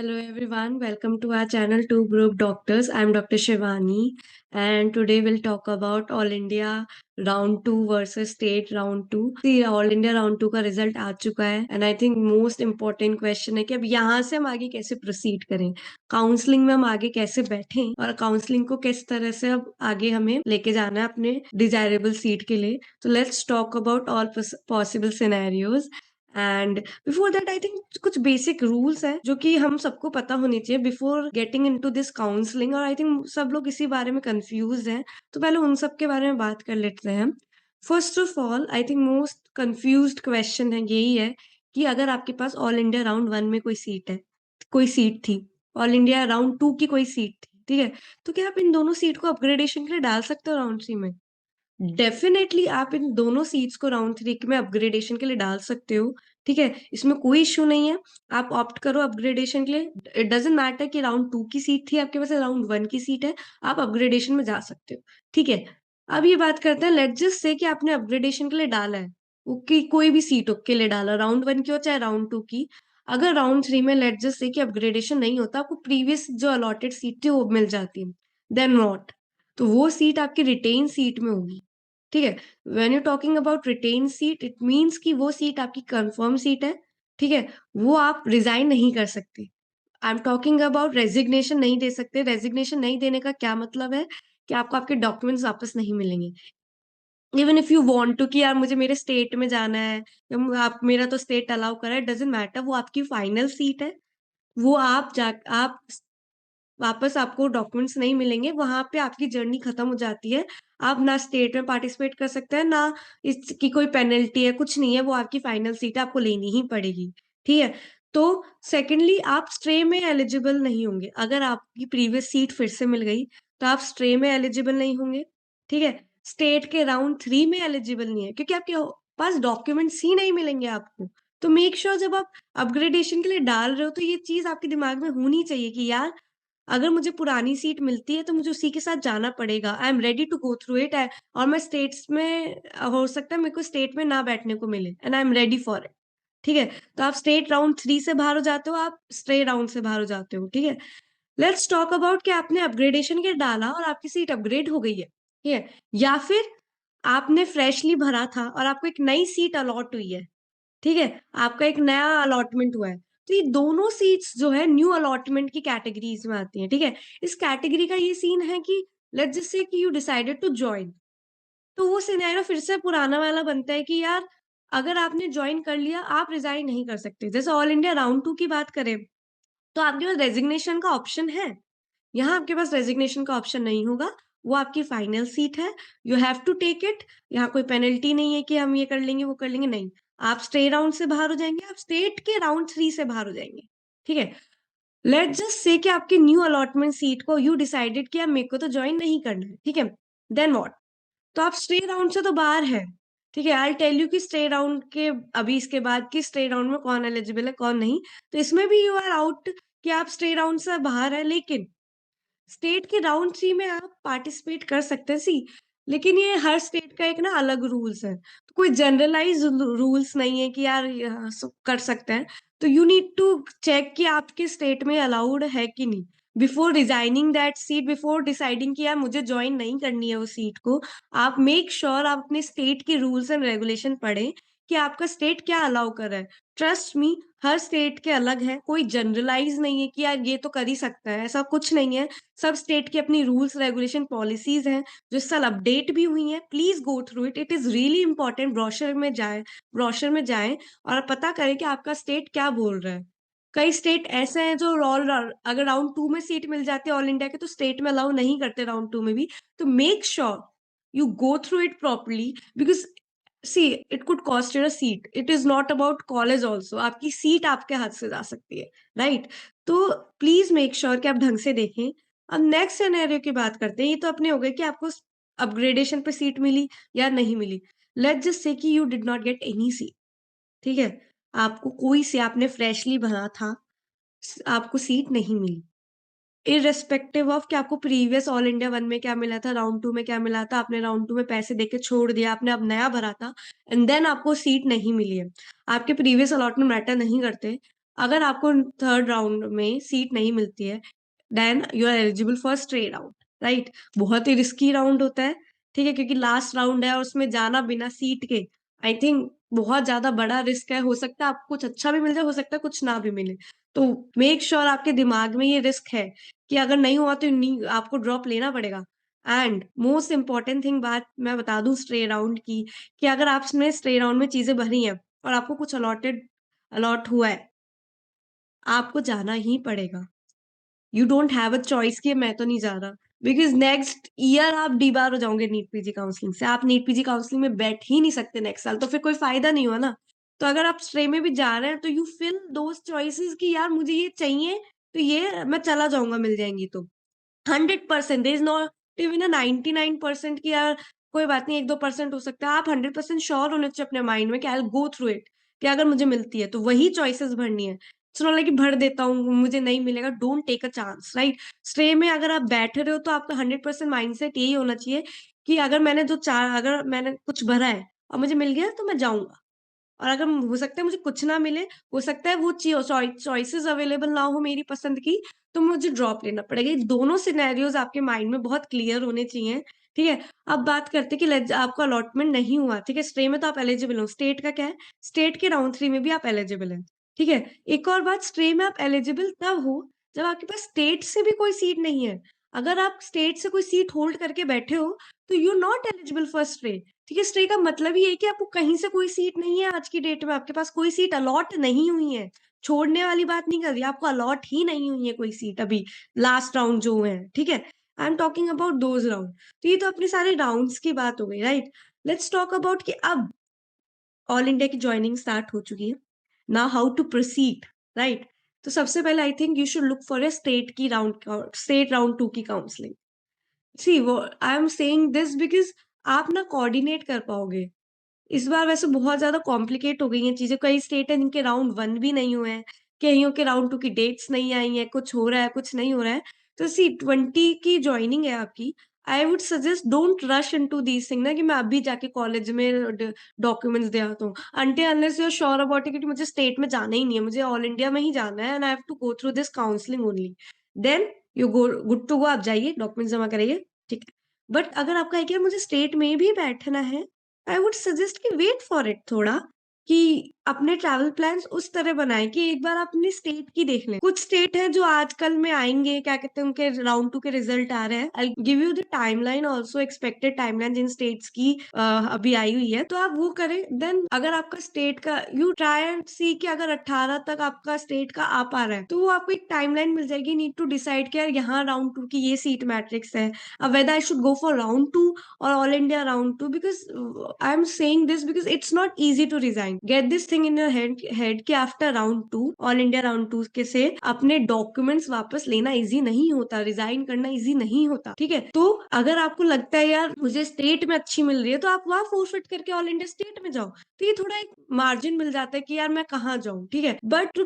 Hello everyone, welcome to our channel Two Group Doctors. I'm Dr. Shivani and today we'll talk about All India Round 2 versus State Round 2. See, All India Round 2 का result आ चुका है and I think most important question है कि अब यहाँ से हम आगे कैसे प्रोसीड करें, काउंसलिंग में हम आगे कैसे बैठें और काउंसलिंग को किस तरह से अब आगे हमें लेके जाना है अपने डिजायरेबल सीट के लिए. तो let's talk about all possible scenarios. And before that I think कुछ बेसिक रूल्स हैं जो कि हम सबको पता होने चाहिए before getting into this counselling, और आई थिंक सब लोग इसी बारे में कंफ्यूज हैं. तो पहले उन सब के बारे में बात कर लेते हैं. First of all I think most confused question है यही है कि अगर आपके पास ऑल इंडिया राउंड 1 में कोई सीट थी, ऑल इंडिया राउंड 2 की कोई सीट थी, ठीक है, तो क्या आप इन दोनों सीट को अपग्रेडेशन के लिए डाल सकते हो राउंड 3 में? डेफिनेटली आप इन दोनों सीट्स को राउंड 3 में अपग्रेडेशन के लिए डाल सकते हो. ठीक है, इसमें कोई इश्यू नहीं है. आप ऑप्ट करो अपग्रेडेशन के लिए. इट डजेंट मैटर कि राउंड 2 की सीट थी आपके पास, राउंड 1 की सीट है, आप अपग्रेडेशन में जा सकते हो. ठीक है, अब ये बात करते हैं. लेट्स जस्ट से कि आपने अपग्रेडेशन के लिए डाला है, वो कि कोई भी सीट के लिए डाला, राउंड 1 की हो चाहे राउंड 2 की. अगर राउंड 3 में लेट्स जस्ट से कि अपग्रेडेशन नहीं होता, आपको प्रीवियस जो अलॉटेड सीट थी वो मिल जाती है, देन व्हाट? तो वो सीट आपकी रिटेन सीट में होगी. ठीक है, when you talking about retain seat it means कि वो सीट आपकी कंफर्म सीट है. ठीक है, वो आप रिजाइन नहीं कर सकते. I am talking about resignation नहीं दे सकते. रेजिग्नेशन नहीं देने का क्या मतलब है कि आपको आपके डॉक्यूमेंट्स वापस नहीं मिलेंगे. Even if you want to कि यार मुझे मेरे स्टेट में जाना है, आप मेरा तो स्टेट अलाउ कर रहा है, डजेंट मैटर, वो आपकी फाइनल सीट है. वो आप वापस आपको डॉक्यूमेंट्स नहीं मिलेंगे, वहां पे आपकी जर्नी खत्म हो जाती है. आप ना स्टेट में पार्टिसिपेट कर सकते हैं, ना इसकी कोई पेनल्टी है, कुछ नहीं है. वो आपकी फाइनल सीट है, आपको लेनी ही पड़ेगी. ठीक है, तो सेकेंडली आप स्ट्रे में एलिजिबल नहीं होंगे. अगर आपकी प्रीवियस सीट फिर से मिल गई तो आप स्ट्रे में एलिजिबल नहीं होंगे. ठीक है, स्टेट के राउंड 3 में एलिजिबल नहीं है क्योंकि आपके पास डॉक्यूमेंट्स ही नहीं मिलेंगे आपको. तो मेक श्योर जब आप अपग्रेडेशन के लिए डाल रहे हो तो ये चीज आपके दिमाग में होनी चाहिए कि यार अगर मुझे पुरानी सीट मिलती है तो मुझे उसी के साथ जाना पड़ेगा. I am ready to go through it. और मैं स्टेट्स में हो सकता है मेरे को स्टेट में ना बैठने को मिले and I am ready for it. ठीक है, तो आप स्टेट राउंड 3 से बाहर हो जाते हो, आप स्ट्रे राउंड से बाहर हो जाते हो. ठीक है, लेट्स टॉक अबाउट कि आपने अपग्रेडेशन के डाला और आपकी सीट अपग्रेड हो गई है. ठीक है, या फिर आपने फ्रेशली भरा था और आपको एक नई सीट अलॉट हुई है. ठीक है, आपका एक नया अलॉटमेंट हुआ है. तो ये दोनों सीट्स जो है न्यू अलॉटमेंट की कैटेगरीज में आती हैं. ठीक है, इस कैटेगरी का ये सीन है कि लेट्स जस्ट से कि यू डिसाइडेड टू ज्वाइन, तो वो सिनेरियो फिर से पुराना वाला बनता है कि यार अगर आपने ज्वाइन कर लिया आप रिजाइन नहीं कर सकते. जैसे ऑल इंडिया राउंड 2 की बात करें तो आपके पास रेजिग्नेशन का ऑप्शन है. यहाँ आपके पास रेजिग्नेशन का ऑप्शन नहीं होगा. वो आपकी फाइनल सीट है, you have to take it. यहाँ कोई पेनल्टी नहीं है कि हम ये कर लेंगे वो कर लेंगे, नहीं. आप स्टे राउंड से बाहर हो जाएंगे, आप स्टेट के राउंड 3 से बाहर हो जाएंगे. ठीक है, लेट जस्ट से कि आपकी न्यू अलॉटमेंट सीट को यू डिसाइडेड कि मेरे को तो ज्वाइन नहीं करना है. ठीक है, देन व्हाट? तो आप स्टे राउंड से तो बाहर है. ठीक है, आई टेल यू कि स्टे राउंड के अभी इसके बाद कि स्टे राउंड में कौन एलिजिबल है कौन नहीं. तो इसमें भी यू आर आउट कि आप स्टे राउंड से बाहर है. लेकिन स्टेट के राउंड 3 में आप पार्टिसिपेट कर सकते हैं. सी, लेकिन ये हर स्टेट का एक ना अलग रूल्स है, तो कोई जनरलाइज रूल्स नहीं है कि यार कर सकते हैं. तो यू नीड टू चेक कि आपके स्टेट में अलाउड है कि नहीं before resigning that seat, before deciding कि यार मुझे ज्वाइन नहीं करनी है उस सीट को. आप मेक श्योर आप अपने स्टेट के रूल्स एंड रेगुलेशन पढ़ें कि आपका स्टेट क्या अलाउ कर रहा है. ट्रस्ट मी, हर स्टेट के अलग है, कोई जनरलाइज नहीं है कि यार ये तो कर ही सकता है, ऐसा कुछ नहीं है. सब स्टेट की अपनी रूल्स रेगुलेशन पॉलिसीज हैं जो इस साल अपडेट भी हुई हैं. Please go through it, it is really important. Brochure में जाएं और पता करें कि आपका स्टेट क्या बोल रहा है. कई स्टेट ऐसे हैं जो ऑल, अगर राउंड 2 में सीट मिल जाती है ऑल इंडिया के तो स्टेट में अलाउ नहीं करते राउंड 2 में भी. तो make sure you go through it properly because see it could cost you a seat. It is not about college also. आपकी सीट आपके हाथ से जा सकती है, राइट? तो प्लीज मेक श्योर कि आप ढंग से देखें. अब नेक्स्ट सिनेरियो की बात करते हैं. ये तो अपने हो गए कि आपको अपग्रेडेशन पे सीट मिली या नहीं मिली. लेट्स जस्ट से कि you did not get any seat. ठीक है, आपको कोई से आपने फ्रेशली भरा था, आपको सीट नहीं मिली. इररेस्पेक्टिव ऑफ कि आपको प्रीवियस ऑल इंडिया 1 में क्या मिला था, राउंड 2 में क्या मिला था, आपने राउंड 2 में पैसे देके छोड़ दिया, आपने अब नया भरा था एंड देन आपको सीट नहीं मिली है. आपके प्रीवियस अलॉटमेंट मैटर नहीं करते. अगर आपको थर्ड राउंड में सीट नहीं मिलती है, then you are eligible for stray round, right? बहुत ही रिस्की राउंड होता है, ठीक है? क्योंकि लास्ट राउंड है और उसमें जाना बिना सीट के, आई थिंक बहुत ज़्यादा बड़ा रिस्क है। हो सकता है आपको कुछ अच्छा भी मिल जाए, हो सकता है कुछ ना भी मिले। तो मेक श्योर आपके दिमाग में ये रिस्क है कि अगर नहीं हुआ तो नहीं, आपको ड्रॉप लेना पड़ेगा। एंड मोस्ट इम्पोर्टेंट थिंग बात मैं बता दूँ स्ट्रे राउंड की, कि अगर आपने स्ट्रे राउंड में चीज़ें भरी हैं और आपको कुछ अलॉट हुआ है, आपको जाना ही पड़ेगा। You don't have a choice कि मैं तो नहीं जा रहा, बिकॉज़ नेक्स्ट ईयर आप डीबार हो जाओगे नीट पीजी काउंसलिंग से। आप नीट पीजी काउंसलिंग में बैठ ही नहीं सकते नेक्स्ट साल, तो फिर कोई फ़ायदा नहीं हुआ ना। तो अगर आप स्ट्रे में भी जा रहे हैं तो यू फिल दोज़ चॉइसेस कि यार मुझे ये चाहिए, तो ये मैं चला जाऊँगा मिल जाएँगी तो। 100% there is not even a 99% कि यार कोई बात नहीं 1-2% हो सकता है। आप 100% श्योर होने चाहिए अपने माइंड में कि I will go through it, कि अगर मुझे मिलती है तो वही चॉइसेस भरनी है। इट्स नॉट लाइक कि भर देता हूँ, मुझे नहीं मिलेगा, don't take a chance, right? Stray में अगर आप बैठ रहे हो तो आपका 100% माइंडसेट यही होना चाहिए कि अगर मैंने कुछ भरा है और मुझे मिल गया तो मैं जाऊँगा। और अगर हो सकता है मुझे कुछ ना मिले, हो सकता है वो चॉइसेस अवेलेबल ना हो मेरी पसंद की, तो मुझे ड्रॉप लेना पड़ेगा। ये दोनों सिनेरियोज़ आपके माइंड में बहुत क्लियर होने चाहिए, ठीक है? अब बात करते हैं कि आपका अलॉटमेंट नहीं हुआ, ठीक है? स्टे में तो आप एलिजिबल हो, स्टेट का क्या है? स्टेट के राउंड 3 में भी आप एलिजिबल हैं, ठीक है? एक और बात, स्टे में आप एलिजिबल तब हो जब आपके पास स्टेट से भी कोई सीट नहीं है। अगर आप स्टेट से कोई सीट होल्ड करके बैठे हो, तो you are not eligible for stray. ठीक है, स्टे का मतलब ही ये है कि आपको कहीं से कोई सीट नहीं है आज की डेट में, आपके पास कोई सीट अलॉट नहीं हुई है। छोड़ने वाली बात नहीं कर रही, आपको अलॉट ही नहीं हुई है कोई सीट अभी, लास्ट राउंड जो हुए हैं, ठीक है? I am talking about those round. तो ये तो अपने सारे राउंड्स की बात हो गई, राइट? लेट्स टॉक अबाउट कि अब ऑल इंडिया की जॉइनिंग स्टार्ट हो चुकी है। Now how to proceed, right? तो सबसे पहले I think you should look for state round 2 की काउंसलिंग। सी वो I am saying this because आप ना कोऑर्डिनेट कर पाओगे। इस बार वैसे बहुत ज़्यादा कॉम्प्लिकेट हो गई हैं चीज़ें, कई स्टेट हैं जिनके राउंड 1 भी नहीं हुए हैं, कईयों के राउंड 2 की डेट्स नहीं आई हैं, कुछ हो रहा है, कुछ नहीं हो रहा है। तो सी 20 की जॉइनिंग है आपकी, I would suggest don't rush into these thing ना कि मैं अभी जाके कॉलेज में डॉक्यूमेंट्स दे आता हूँ। Until unless you are sure about it कि मुझे स्टेट में जाना ही नहीं है, मुझे ऑल इंडिया में ही जाना है and I have to go through this counselling only. Then you good to go, आप जाइए, डॉक्यूमेंट्स जमा कराइए, ठीक है। बट अगर आपका है कि यार मुझे स्टेट में भी बैठना है, आई वुड सजेस्ट कि वेट फॉर इट थोड़ा, कि अपने ट्रैवल प्लान्स उस तरह बनाएँ कि एक बार आप अपनी स्टेट की देख लें। कुछ स्टेट हैं जो आजकल में आएँगे, क्या कहते हैं, उनके राउंड 2 के रिज़ल्ट आ रहे हैं। I will give you the timeline also, expected timeline जिन स्टेट्स की अभी आई हुई है, तो आप वो करें। देन अगर आपका स्टेट का यू ट्राई एंड सी कि अगर 18 तक आपका स्टेट का आ पा रहा है, तो वो आपको एक टाइमलाइन मिल जाएगी, नीड टू डिसाइड कि यार यहाँ राउंड 2 की ये सीट मैट्रिक्स है। अब whether I should go for round 2 or all India round 2, because I'm saying this because it's not easy to resign. Get this thing in your head कि after round 2 all India round 2 के से अपने documents वापस लेना easy नहीं होता, resign करना easy नहीं होता, ठीक है? तो अगर आपको लगता है यार मुझे स्टेट में अच्छी मिल रही है, तो आप वहाँ फोरफिट करके ऑल इंडिया स्टेट में जाओ। तो ये थोड़ा एक मार्जिन मिल जाता है कि यार मैं कहाँ जाऊँ, ठीक है? बट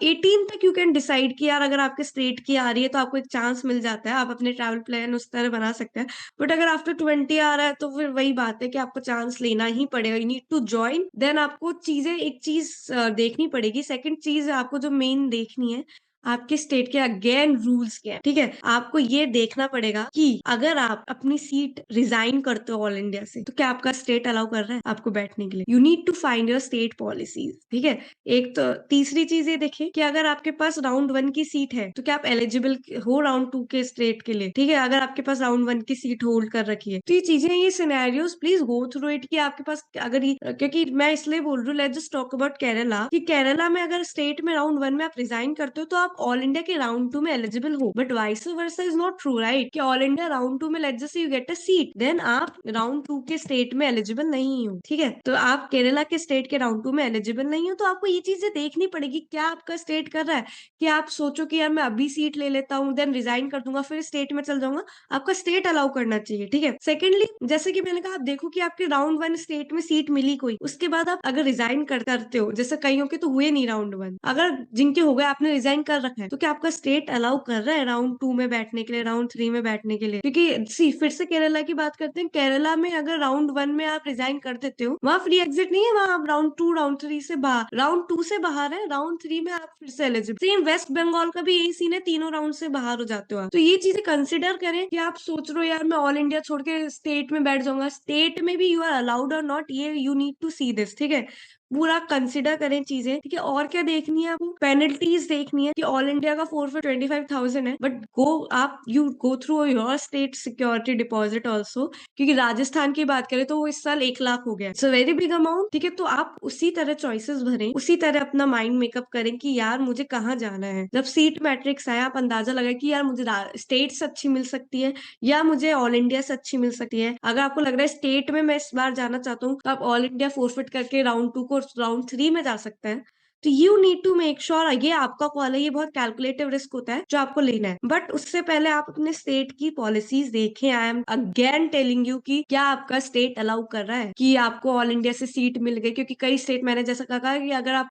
18 तक यू कैन डिसाइड कि यार अगर आपके स्टेट की आ रही है तो आपको एक चांस मिल जाता है, आप अपने ट्रैवल प्लान उस तरह बना सकते हैं। बट अगर आफ्टर 20 आ रहा है तो फिर वही बात है कि आपको चांस लेना ही पड़ेगा। You need to join, then आपको एक चीज़ देखनी पड़ेगी। सेकंड चीज़ आपको जो मेन देखनी है, आपके स्टेट के अगेन रूल्स क्या हैं, ठीक है? आपको ये देखना पड़ेगा कि अगर आप अपनी सीट रिज़ाइन करते हो ऑल इंडिया से, तो क्या आपका स्टेट अलाउ कर रहा है आपको बैठने के लिए? You need to find your state policies, ठीक है? एक तो तीसरी चीज़ ये देखिए कि अगर आपके पास राउंड 1 की सीट है, तो क्या आप एलिजिबल हो राउंड 2 के स्टेट के लिए, ठीक है? अगर आपके पास राउंड 1 की सीट होल्ड कर रखी है, तो ये चीज़ें, ये scenarios please go through it कि आपके पास अगर ये, क्योंकि मैं इसलिए बोल रही हूँ, let's just talk about Kerala, कि केरला में अगर स्टेट में राउंड 1 में आप रिज़ाइन करते हो, तो आप ऑल इंडिया के राउंड 2 में एलिजिबल हो। But vice versa is not true, right? कि ऑल इंडिया राउंड 2 में let's just say you get a seat, then आप राउंड 2 के स्टेट में एलिजिबल नहीं हो, ठीक है? तो आप केरला के स्टेट के राउंड 2 में एलिजिबल नहीं हो, तो आपको ये चीज़ें देखनी पड़ेगी, क्या आपका स्टेट कर रहा है? कि आप सोचो कि यार मैं अभी सीट ले लेता हूँ, देन रिज़ाइन कर दूँगा, फिर स्टेट में चल जाऊँगा, आपका स्टेट अलाउ करना चाहिए, ठीक है? सेकंडली, जैसे कि मैंने कहा, आप देखो कि आपके राउंड 1 स्टेट में सीट मिली कोई, उसके बाद आप अगर रिज़ाइन करते हो, जैसे कइयों के तो हुए नहीं राउंड 1, अगर जिनके हो गए, आपने रिज़ाइन कर रखा है, तो क्या आपका स्टेट अलाउ कर रहा है राउंड 2 में बैठने के लिए, राउंड 3 में बैठने के लिए? क्योंकि सी फिर से केरला की बात करते हैं। केरला में अगर राउंड 1 में आप रिजाइन कर देते हो, वहाँ फ्री एग्जिट नहीं है, वहाँ आप राउंड 2 राउंड 3 से बाहर, राउंड 2 से बाहर है, राउंड 3 में आप फिर से एलिजिबल। सेम वेस्ट बंगाल का भी यही सीन है, तीनों राउंड से बाहर हो जाते हो आप। तो ये चीजें कंसिडर करें कि आप सोच रहे हो यार मैं ऑल इंडिया छोड़ के स्टेट में बैठ जाऊंगा, स्टेट में भी यू आर अलाउड और नॉट, ये you need to see this, ठीक है? पूरा कंसिडर करें चीजें, ठीक है? और क्या देखनी है आपको? पेनल्टीज देखनी है कि ऑल इंडिया का 4 for 25,000 है, बट गो आप you go through your state security deposit also, क्योंकि राजस्थान की बात करें तो वो इस साल 1 लाख हो गया, it's a very big amount, ठीक है? तो आप उसी तरह चॉइसेस भरें, उसी तरह अपना माइंड मेकअप करें कि यार मुझे कहाँ जाना है। जब सीट मैट्रिक्स आए, आप अंदाजा लगाए कि यार मुझे स्टेट से अच्छी मिल सकती है या मुझे ऑल इंडिया से अच्छी मिल सकती है। अगर आपको लग रहा है स्टेट में मैं इस बार जाना चाहता हूँ, तो आप ऑल इंडिया फोरफिट करके राउंड 2 को राउंड 3 में जा सकते हैं। तो you need to make sure, ये आपका कॉल है, ये बहुत कैलकुलेटिव रिस्क होता है जो आपको लेना है, बट उससे पहले आप अपने स्टेट की पॉलिसीज देखें। I am again telling you कि क्या आपका स्टेट अलाउ कर रहा है कि आपको ऑल इंडिया से सीट मिल गई, क्योंकि कई स्टेट, मैंने जैसा कहा कि अगर आप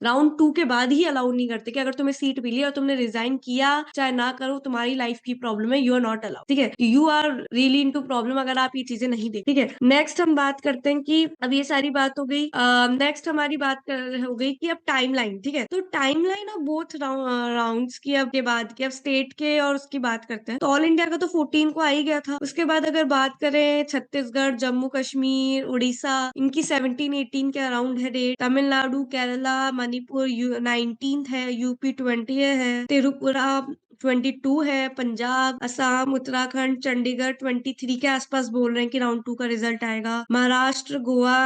राउंड 2 के बाद ही अलाउ नहीं करते, कि अगर तुम्हें सीट मिली और तुमने रिजाइन किया, चाहे ना करो, तुम्हारी लाइफ की प्रॉब्लम है, यू आर नॉट अलाउ, ठीक है? यू आर रियली इन टू प्रॉब्लम अगर आप ये चीजें नहीं देख, ठीक है? नेक्स्ट हम बात करते हैं कि अब ये सारी बात हो गई, नेक्स्ट हमारी हो गई कि अब टाइमलाइन, ठीक है? तो टाइमलाइन ऑफ बोथ राउंड्स की अब के बाद की, अब स्टेट के और उसकी बात करते हैं। तो ऑल इंडिया का तो 14 को आ ही गया था। उसके बाद अगर बात करें छत्तीसगढ़, जम्मू कश्मीर, उड़ीसा, इनकी 17-18 के अराउंड है डेट। तमिलनाडु, केरला, मणिपुर 19th है, यूपी 20 है, त्रिपुरा 22 है, पंजाब, असम, उत्तराखंड, चंडीगढ़ 23 के आसपास बोल रहे हैं कि राउंड 2 का रिजल्ट आएगा। महाराष्ट्र, गोवा,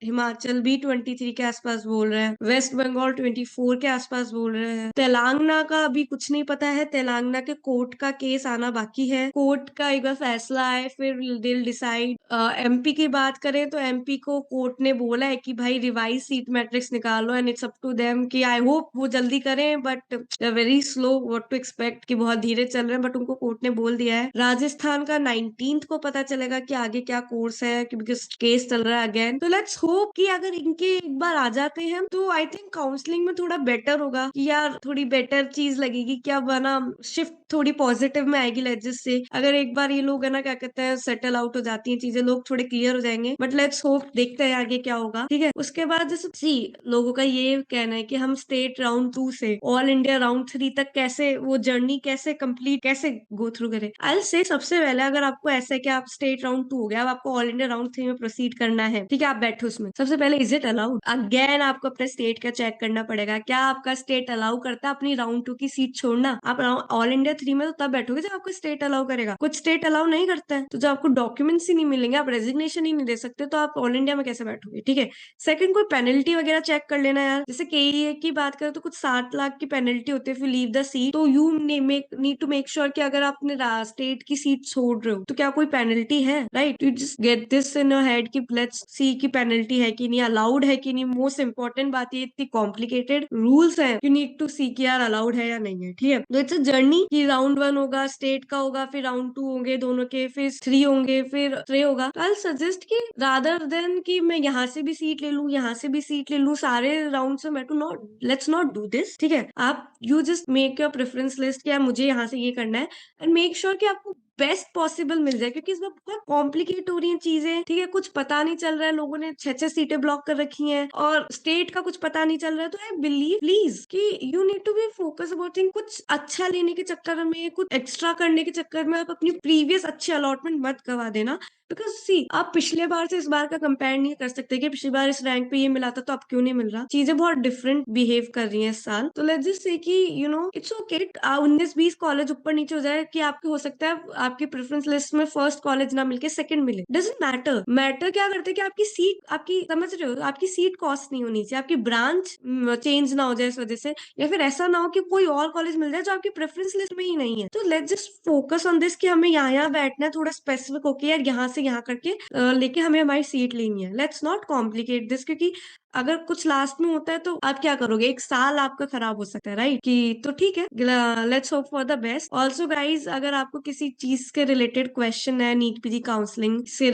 हिमाचल भी 23 के आसपास बोल रहे हैं। वेस्ट बंगाल 24 के आसपास बोल रहे हैं। तेलंगाना का अभी कुछ नहीं पता है, तेलंगाना के कोर्ट का केस आना बाकी है, कोर्ट का एक बार फैसला आए फिर दिल डिसाइड। एमपी की बात करें तो एमपी को कोर्ट ने बोला है कि भाई रिवाइज सीट मैट्रिक्स निकालो, and it's up to them कि आई होप वो जल्दी करें, but very slow, what to expect, कि बहुत धीरे चल रहे हैं, बट उनको कोर्ट ने बोल दिया है। राजस्थान का 19th को पता चलेगा कि आगे क्या कोर्स है, क्योंकि केस चल रहा है अगेन। तो लेट्स होप कि अगर इनके एक बार आ जाते हैं तो आई थिंक काउंसलिंग में थोड़ा बेटर होगा, कि यार थोड़ी बेटर चीज लगेगी, क्या बना शिफ्ट थोड़ी पॉजिटिव में आएगी लेजिस से। अगर एक बार ये लोग है ना क्या कहते हैं सेटल आउट हो जाती हैं चीजें, लोग थोड़े क्लियर हो जाएंगे, बट लेट्स होप, देखते हैं आगे क्या होगा, ठीक है? उसके बाद जैसे सी लोगों का ये कहना है कि हम स्टेट राउंड 2 से ऑल इंडिया राउंड 3 तक कैसे वो जर्नी कैसे कंप्लीट, कैसे गो थ्रू करें। आई से सबसे पहले अगर आपको ऐसा है कि आप स्टेट राउंड 2 हो गया, अब आपको ऑल इंडिया राउंड 3 में प्रोसीड करना है, ठीक है? आप बैठो उसमें, सबसे पहले इज इट अलाउड? अगेन आपको अपने स्टेट का चेक करना पड़ेगा, क्या आपका स्टेट अलाउ करता है अपनी राउंड 2 की सीट छोड़ना? आप ऑल इंडिया 3 में तो तब बैठोगे जब आपको स्टेट अलाउ करेगा। कुछ स्टेट अलाउ नहीं करता है, तो जब आपको डॉक्यूमेंट्स ही नहीं मिलेंगे, आप रेजिग्नेशन ही नहीं दे सकते, तो आप ऑल इंडिया में कैसे बैठोगे, ठीक है? सेकंड, कोई पेनल्टी वगैरह चेक कर लेना यार, जैसे केईए की बात करें तो कुछ 7 लाख की पेनल्टी होती है if you leave the seat, तो you need to make sure कि अगर आप अपने स्टेट की सीट छोड़ रहे हो तो क्या कोई पेनल्टी है, right? You just get this in your head कि लेट्स सी की पेनल्टी है कि नहीं, अलाउड है कि नहीं। मोस्ट इंपॉर्टेंट बात ये, इतनी कॉम्प्लिकेटेड रूल्स है, यू नीड टू सी कि यार अलाउड है या नहीं है, ठीक है? तो इट्स अ जर्नी कि राउंड 1 होगा स्टेट का होगा, फिर राउंड 2 होंगे दोनों के, फिर 3 होंगे, फिर 3 होगा। आई सजेस्ट कि रादर देन कि मैं यहाँ से भी सीट ले लूं, यहाँ से भी सीट ले लूं, सारे राउंड से मैं to not, let's not do this, ठीक है? आप you just make your preference list कि यार मुझे यहाँ से ये करना है, एंड मेक श्योर कि आपको बेस्ट पॉसिबल मिल जाए, क्योंकि इसमें बहुत कॉम्प्लिकेट हो रही हैं चीजें, ठीक है? कुछ पता नहीं चल रहा है, लोगों ने 6-6 सीटें ब्लॉक कर रखी हैं और स्टेट का कुछ पता नहीं चल रहा है। तो आई बिलीव प्लीज कि you need to be focus about thing, कुछ अच्छा लेने के चक्कर में, कुछ एक्स्ट्रा करने के चक्कर में आप अपनी प्रीवियस अच्छी अलॉटमेंट मत गवा देना। बिकॉज सी आप पिछले बार से इस बार का कंपेयर नहीं कर सकते कि पिछली बार इस रैंक पे ये मिला था तो अब क्यों नहीं मिल रहा। चीजें बहुत डिफरेंट बिहेव कर रही हैं इस साल। तो लेट्स जस्ट से कि you know it's okay 19-20 college ऊपर नीचे हो जाए कि आपके हो सकता है आपकी प्रेफरेंस लिस्ट में फर्स्ट कॉलेज ना मिलके सेकंड मिले, डजंट मैटर। मैटर क्या करते हैं कि आपकी सीट, आपकी समझ रहे हो, आपकी सीट कॉस्ट नहीं होनी चाहिए, आपकी ब्रांच चेंज ना हो जाए इस वजह से, या फिर ऐसा ना हो कि कोई और कॉलेज मिल जाए जो आपकी प्रेफरेंस लिस्ट में ही नहीं है। तो let's just focus on this कि हमें यहाँ बैठना है, थोड़ा स्पेसिफिक होके यार यहाँ से यहाँ करके लेके हमें हमारी सीट लेनी है। लेट्स नॉट कॉम्प्लिकेट दिस, क्योंकि अगर कुछ लास्ट में होता है तो आप क्या करोगे, एक साल आपका खराब हो सकता है, राइट? कि तो ठीक है, let's hope for the best. Also guys, अगर आपको किसी चीज के रिलेटेड क्वेश्चन है नीट पीजी काउंसलिंग से